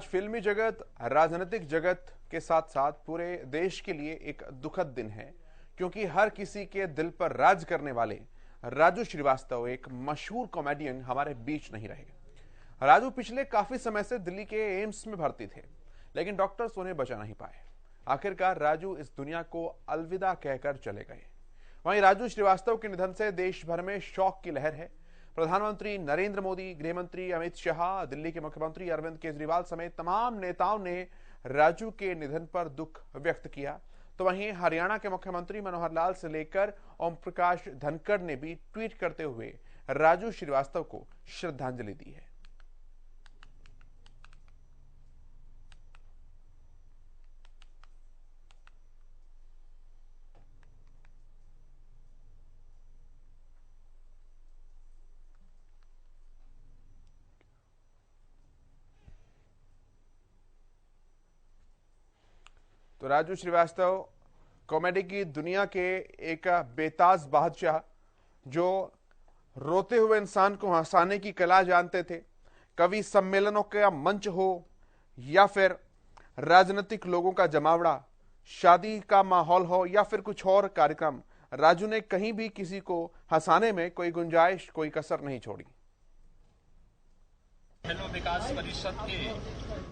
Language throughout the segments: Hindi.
फिल्मी जगत, राजनीतिक जगत के साथ साथ पूरे देश के लिए एक दुखद दिन है, क्योंकि हर किसी के दिल पर राज करने वाले राजू श्रीवास्तव, एक मशहूर कॉमेडियन, हमारे बीच नहीं रहे। राजू पिछले काफी समय से दिल्ली के एम्स में भर्ती थे, लेकिन डॉक्टर्स उन्हें बचा नहीं पाए। आखिरकार राजू इस दुनिया को अलविदा कहकर चले गए। वहीं राजू श्रीवास्तव के निधन से देश भर में शोक की लहर है। प्रधानमंत्री नरेंद्र मोदी, गृहमंत्री अमित शाह, दिल्ली के मुख्यमंत्री अरविंद केजरीवाल समेत तमाम नेताओं ने राजू के निधन पर दुख व्यक्त किया। तो वहीं हरियाणा के मुख्यमंत्री मनोहर लाल से लेकर ओम प्रकाश धनखड़ ने भी ट्वीट करते हुए राजू श्रीवास्तव को श्रद्धांजलि दी है। तो राजू श्रीवास्तव कॉमेडी की दुनिया के एक बेताज बादशाह, जो रोते हुए इंसान को हंसाने की कला जानते थे। कवि सम्मेलनों का मंच हो या फिर राजनीतिक लोगों का जमावड़ा, शादी का माहौल हो या फिर कुछ और कार्यक्रम, राजू ने कहीं भी किसी को हंसाने में कोई गुंजाइश, कोई कसर नहीं छोड़ी। खेलों विकास परिषद के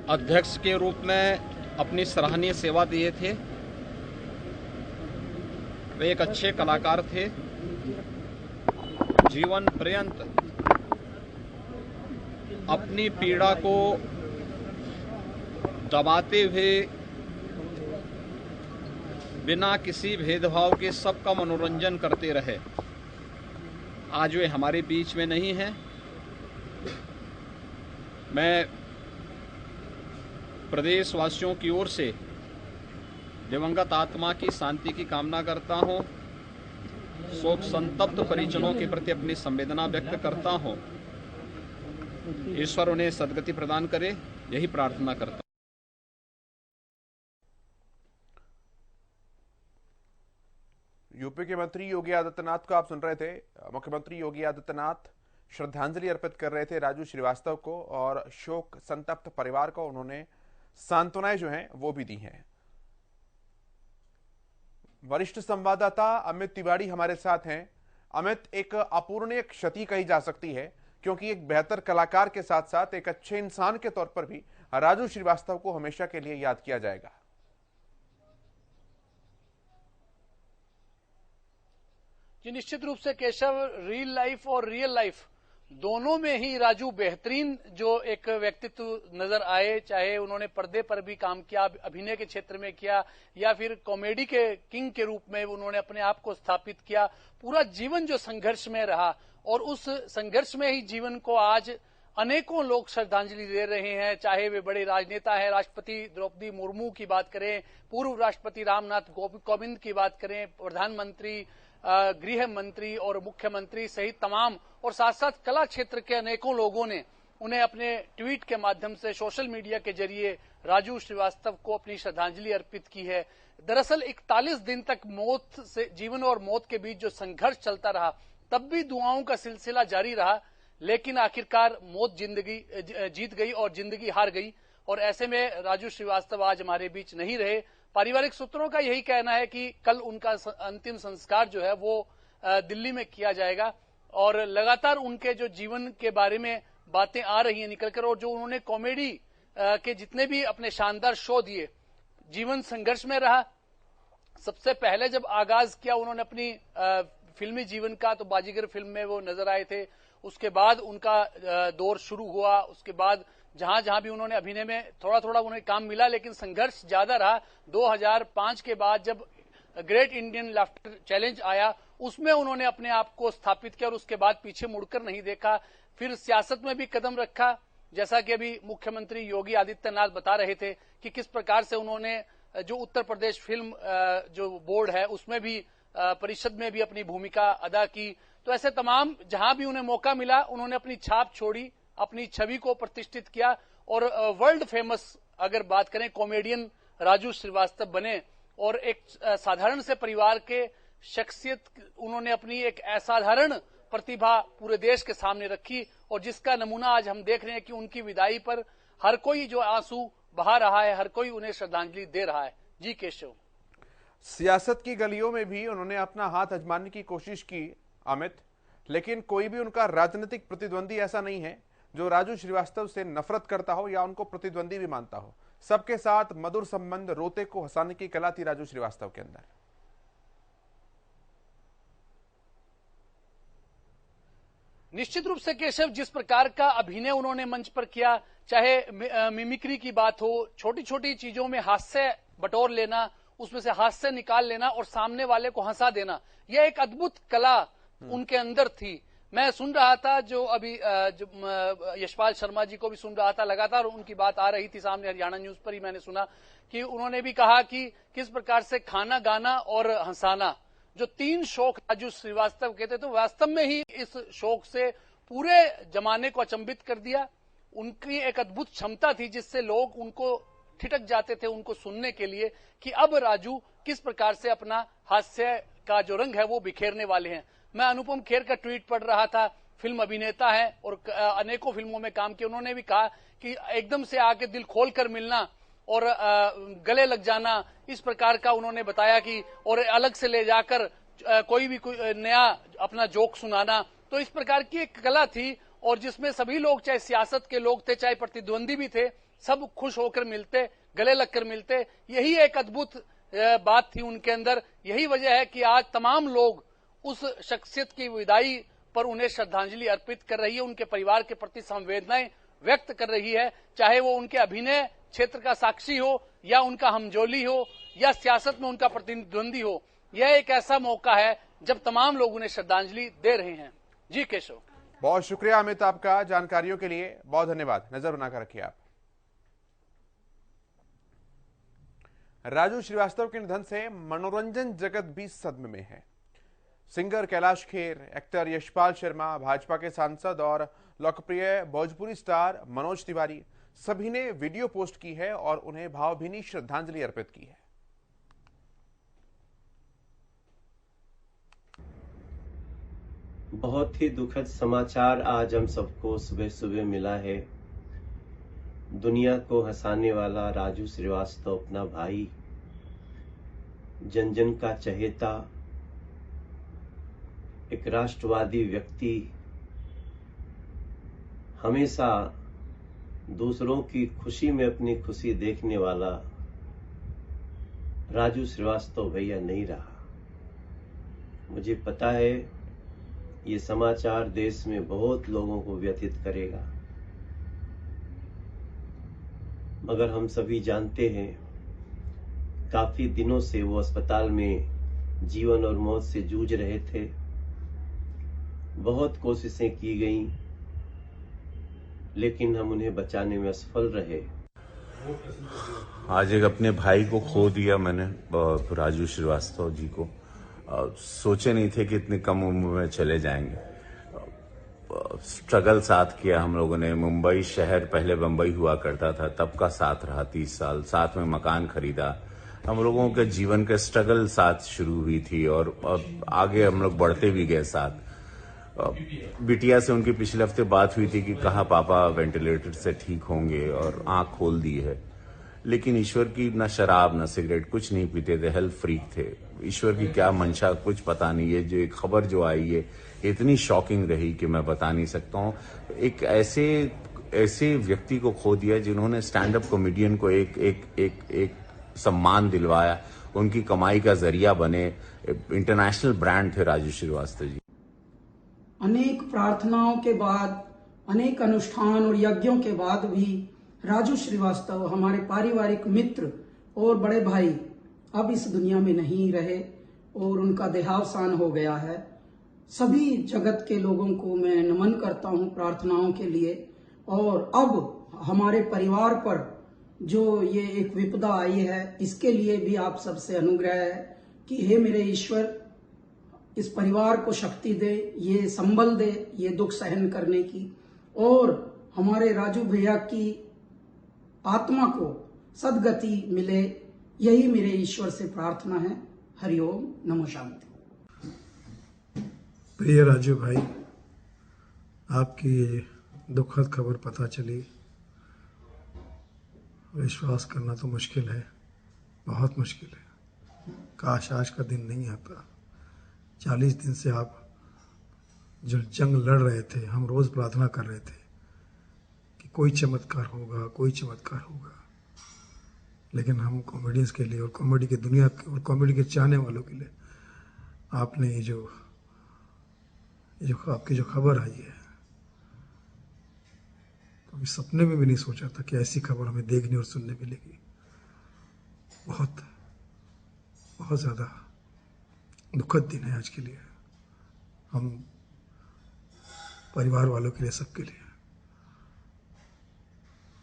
अध्यक्ष के रूप में अपनी सराहनीय सेवा दिए थे। वे एक अच्छे कलाकार थे। जीवन पर्यंत अपनी पीड़ा को दबाते हुए बिना किसी भेदभाव के सबका मनोरंजन करते रहे। आज वे हमारे बीच में नहीं हैं। मैं प्रदेशवासियों की ओर से दिवंगत आत्मा की शांति की कामना करता हूं। शोक संतप्त परिजनों के प्रति अपनी संवेदना व्यक्त करता हूं। ईश्वर उन्हें सद्गति प्रदान करे, यही प्रार्थना करता हूं। यूपी के मंत्री योगी आदित्यनाथ को आप सुन रहे थे। मुख्यमंत्री योगी आदित्यनाथ श्रद्धांजलि अर्पित कर रहे थे राजू श्रीवास्तव को, और शोक संतप्त परिवार को उन्होंने सांत्वनाएं जो हैं वो भी दी हैं। वरिष्ठ संवाददाता अमित तिवारी हमारे साथ हैं। अमित, एक अपूरणीय क्षति कही जा सकती है, क्योंकि एक बेहतर कलाकार के साथ साथ एक अच्छे इंसान के तौर पर भी राजू श्रीवास्तव को हमेशा के लिए याद किया जाएगा। जी, निश्चित रूप से केशव, रियल लाइफ और रियल लाइफ दोनों में ही राजू बेहतरीन जो एक व्यक्तित्व नजर आए। चाहे उन्होंने पर्दे पर भी काम किया, अभिनय के क्षेत्र में किया, या फिर कॉमेडी के किंग के रूप में उन्होंने अपने आप को स्थापित किया। पूरा जीवन जो संघर्ष में रहा, और उस संघर्ष में ही जीवन को आज अनेकों लोग श्रद्धांजलि दे रहे हैं। चाहे वे बड़े राजनेता हैं, राष्ट्रपति द्रौपदी मुर्मू की बात करें, पूर्व राष्ट्रपति रामनाथ कोविंद की बात करें, प्रधानमंत्री, गृह मंत्री और मुख्यमंत्री सहित तमाम, और साथ साथ कला क्षेत्र के अनेकों लोगों ने उन्हें अपने ट्वीट के माध्यम से, सोशल मीडिया के जरिए राजू श्रीवास्तव को अपनी श्रद्धांजलि अर्पित की है। दरअसल 41 दिन तक मौत से, जीवन और मौत के बीच जो संघर्ष चलता रहा, तब भी दुआओं का सिलसिला जारी रहा, लेकिन आखिरकार मौत जिंदगी जीत गई और जिंदगी हार गई। और ऐसे में राजू श्रीवास्तव आज हमारे बीच नहीं रहे। पारिवारिक सूत्रों का यही कहना है कि कल उनका अंतिम संस्कार जो है वो दिल्ली में किया जाएगा, और लगातार उनके जो जीवन के बारे में बातें आ रही हैं निकलकर, और जो उन्होंने कॉमेडी के जितने भी अपने शानदार शो दिए, जीवन संघर्ष में रहा। सबसे पहले जब आगाज किया उन्होंने अपनी फिल्मी जीवन का, तो बाजीगर फिल्म में वो नजर आए थे। उसके बाद उनका दौर शुरू हुआ। उसके बाद जहां जहां भी उन्होंने अभिनय में थोड़ा थोड़ा उन्हें काम मिला, लेकिन संघर्ष ज्यादा रहा। 2005 के बाद जब ग्रेट इंडियन लाफ्टर चैलेंज आया, उसमें उन्होंने अपने आप को स्थापित किया, और उसके बाद पीछे मुड़कर नहीं देखा। फिर सियासत में भी कदम रखा, जैसा कि अभी मुख्यमंत्री योगी आदित्यनाथ बता रहे थे कि किस प्रकार से उन्होंने जो उत्तर प्रदेश फिल्म जो बोर्ड है उसमें भी, परिषद में भी अपनी भूमिका अदा की। तो ऐसे तमाम जहां भी उन्हें मौका मिला, उन्होंने अपनी छाप छोड़ी, अपनी छवि को प्रतिष्ठित किया, और वर्ल्ड फेमस अगर बात करें कॉमेडियन राजू श्रीवास्तव बने। और एक साधारण से परिवार के शख्सियत, उन्होंने अपनी एक असाधारण प्रतिभा पूरे देश के सामने रखी और जिसका नमूना आज हम देख रहे हैं कि उनकी विदाई पर हर कोई जो आंसू बहा रहा है, हर कोई उन्हें श्रद्धांजलि दे रहा है। जी केशव। सियासत की गलियों में भी उन्होंने अपना हाथ आजमाने की कोशिश की अमित, लेकिन कोई भी उनका राजनीतिक प्रतिद्वंदी ऐसा नहीं है जो राजू श्रीवास्तव से नफरत करता हो या उनको प्रतिद्वंदी भी मानता हो। सबके साथ मधुर संबंध, रोते को हंसाने की कला थी राजू श्रीवास्तव के अंदर। निश्चित रूप से केशव, जिस प्रकार का अभिनय उन्होंने मंच पर किया, चाहे मिमिक्री की बात हो, छोटी छोटी चीजों में हास्य बटोर लेना, उसमें से हास्य निकाल लेना और सामने वाले को हंसा देना, यह एक अद्भुत कला उनके अंदर थी। मैं सुन रहा था जो अभी यशपाल शर्मा जी को भी सुन रहा था, लगातार उनकी बात आ रही थी सामने, हरियाणा न्यूज पर ही मैंने सुना कि उन्होंने भी कहा कि किस प्रकार से खाना, गाना और हंसाना, जो तीन शौक राजू श्रीवास्तव कहते, तो वास्तव में ही इस शौक से पूरे जमाने को अचंभित कर दिया। उनकी एक अद्भुत क्षमता थी जिससे लोग उनको ठिठक जाते थे उनको सुनने के लिए कि अब राजू किस प्रकार से अपना हास्य का जो रंग है वो बिखेरने वाले हैं। मैं अनुपम खेर का ट्वीट पढ़ रहा था, फिल्म अभिनेता है और अनेकों फिल्मों में काम किया। उन्होंने भी कहा कि एकदम से आके दिल खोलकर मिलना और गले लग जाना, इस प्रकार का उन्होंने बताया कि, और अलग से ले जाकर कोई भी नया अपना जोक सुनाना, तो इस प्रकार की एक कला थी और जिसमें सभी लोग, चाहे सियासत के लोग थे, चाहे प्रतिद्वंदी भी थे, सब खुश होकर मिलते, गले लगकर मिलते। यही एक अद्भुत बात थी उनके अंदर। यही वजह है कि आज तमाम लोग उस शख्सियत की विदाई पर उन्हें श्रद्धांजलि अर्पित कर रही है, उनके परिवार के प्रति संवेदनाएं व्यक्त कर रही है, चाहे वो उनके अभिनय क्षेत्र का साक्षी हो या उनका हमजोली हो या सियासत में उनका प्रतिद्वंदी हो। यह एक ऐसा मौका है जब तमाम लोग उन्हें श्रद्धांजलि दे रहे हैं। जी केशव। बहुत शुक्रिया अमित आपका जानकारियों के लिए, बहुत धन्यवाद। नजर बनाकर रखिए आप। राजू श्रीवास्तव के निधन से मनोरंजन जगत भी सदमे में है। सिंगर कैलाश खेर, एक्टर यशपाल शर्मा, भाजपा के सांसद और लोकप्रिय भोजपुरी स्टार मनोज तिवारी, सभी ने वीडियो पोस्ट की है और उन्हें भावभीनी श्रद्धांजलि अर्पित की है। बहुत ही दुखद समाचार आज हम सबको सुबह सुबह मिला है। दुनिया को हंसाने वाला राजू श्रीवास्तव, अपना भाई, जन जन का चहेता, एक राष्ट्रवादी व्यक्ति, हमेशा दूसरों की खुशी में अपनी खुशी देखने वाला राजू श्रीवास्तव भैया नहीं रहा। मुझे पता है ये समाचार देश में बहुत लोगों को व्यथित करेगा, मगर हम सभी जानते हैं काफी दिनों से वो अस्पताल में जीवन और मौत से जूझ रहे थे। बहुत कोशिशें की गईं, लेकिन हम उन्हें बचाने में असफल रहे। आज एक अपने भाई को खो दिया मैंने, राजू श्रीवास्तव जी को। सोचे नहीं थे कि इतनी कम उम्र में चले जाएंगे। स्ट्रगल साथ किया हम लोगों ने। मुंबई शहर, पहले बंबई हुआ करता था, तब का साथ रहा 30 साल, साथ में मकान खरीदा। हम लोगों के जीवन के स्ट्रगल साथ शुरू हुई थी और आगे हम लोग बढ़ते भी गए साथ। बिटिया से उनकी पिछले हफ्ते बात हुई थी कि कहा पापा वेंटिलेटर से ठीक होंगे, और आंख खोल दी है। लेकिन ईश्वर की न शराब न सिगरेट कुछ नहीं पीते थे, हेल्थ फ्रीक थे। ईश्वर की क्या मंशा कुछ पता नहीं है। जो एक खबर जो आई है इतनी शॉकिंग रही कि मैं बता नहीं सकता हूँ। एक ऐसे व्यक्ति को खो दिया जिन्होंने स्टैंड अप कॉमेडियन को एक सम्मान दिलवाया, उनकी कमाई का जरिया बने। इंटरनेशनल ब्रांड थे राजू श्रीवास्तव जी। अनेक प्रार्थनाओं के बाद, अनेक अनुष्ठान और यज्ञों के बाद भी राजू श्रीवास्तव, हमारे पारिवारिक मित्र और बड़े भाई, अब इस दुनिया में नहीं रहे और उनका देहावसान हो गया है। सभी जगत के लोगों को मैं नमन करता हूं प्रार्थनाओं के लिए। और अब हमारे परिवार पर जो ये एक विपदा आई है, इसके लिए भी आप सबसे अनुग्रह है कि हे मेरे ईश्वर, इस परिवार को शक्ति दे, ये संबल दे, ये दुख सहन करने की, और हमारे राजू भैया की आत्मा को सद्गति मिले, यही मेरे ईश्वर से प्रार्थना है। हरिओम, नमो शांति। प्रिय राजू भाई, आपकी ये दुखद खबर पता चली, विश्वास करना तो मुश्किल है, बहुत मुश्किल है। काश आज का दिन नहीं आता। 40 दिन से आप जो जंग लड़ रहे थे, हम रोज़ प्रार्थना कर रहे थे कि कोई चमत्कार होगा, कोई चमत्कार होगा। लेकिन हम कॉमेडियंस के लिए और कॉमेडी की दुनिया के और कॉमेडी के चाहने वालों के लिए आपने ये जो आपकी जो खबर आई है, कभी सपने में भी नहीं सोचा था कि ऐसी खबर हमें देखने और सुनने मिलेगी। बहुत बहुत ज़्यादा दुखद दिन है आज के लिए, हम परिवार वालों के लिए, सबके लिए।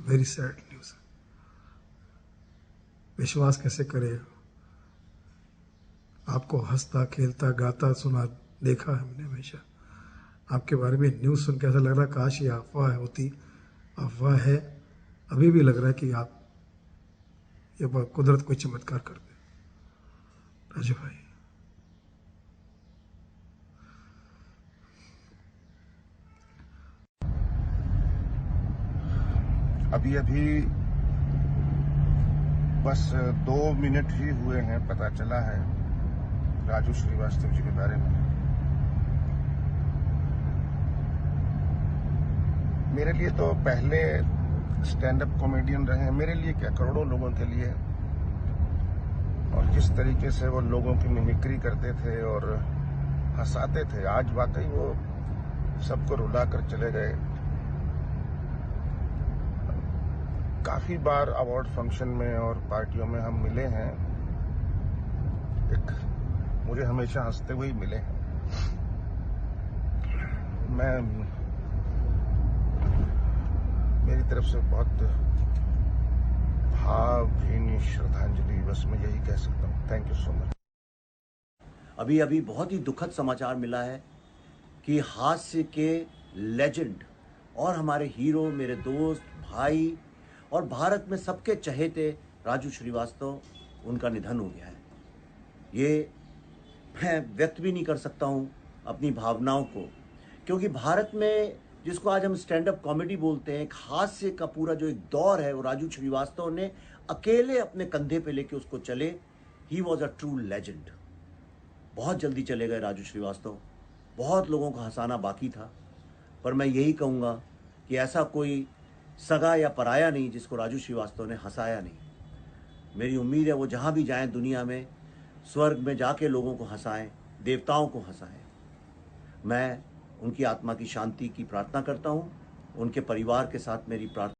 Very sad news. विश्वास कैसे करें? आपको हंसता खेलता गाता सुना देखा है हमने हमेशा। आपके बारे में न्यूज़ सुन के ऐसा लग रहा काश ये अफवाह होती। अफवाह है, अभी भी लग रहा है कि आप ये कुदरत कोई चमत्कार कर दे। राजू भाई, अभी बस 2 मिनट ही हुए हैं, पता चला है राजू श्रीवास्तव जी के बारे में। मेरे लिए तो पहले स्टैंड अप कॉमेडियन रहे हैं, मेरे लिए क्या करोड़ों लोगों के लिए। और जिस तरीके से वो लोगों की मिमिक्री करते थे और हंसाते थे, आज वाकई वो सबको रुला कर चले गए। काफी बार अवार्ड फंक्शन में और पार्टियों में हम मिले हैं, मुझे हमेशा हंसते हुए ही मिले हैं। मेरी तरफ से बहुत भावभीनी श्रद्धांजलि, बस मैं यही कह सकता हूँ। Thank you so much. अभी बहुत ही दुखद समाचार मिला है कि हास्य के लेजेंड और हमारे हीरो, मेरे दोस्त, भाई और भारत में सबके चहेते राजू श्रीवास्तव, उनका निधन हो गया है। ये मैं व्यक्त भी नहीं कर सकता हूँ अपनी भावनाओं को, क्योंकि भारत में जिसको आज हम स्टैंड अप कॉमेडी बोलते हैं, एक हास्य का पूरा जो एक दौर है, वो राजू श्रीवास्तव ने अकेले अपने कंधे पे लेके उसको चले। He was a true legend. बहुत जल्दी चले गए राजू श्रीवास्तव। बहुत लोगों को हंसाना बाकी था, पर मैं यही कहूँगा कि ऐसा कोई सगा या पराया नहीं जिसको राजू श्रीवास्तव ने हंसाया नहीं। मेरी उम्मीद है वो जहाँ भी जाएं दुनिया में, स्वर्ग में जाके लोगों को हंसाएं, देवताओं को हंसाएं। मैं उनकी आत्मा की शांति की प्रार्थना करता हूँ। उनके परिवार के साथ मेरी प्रार्थना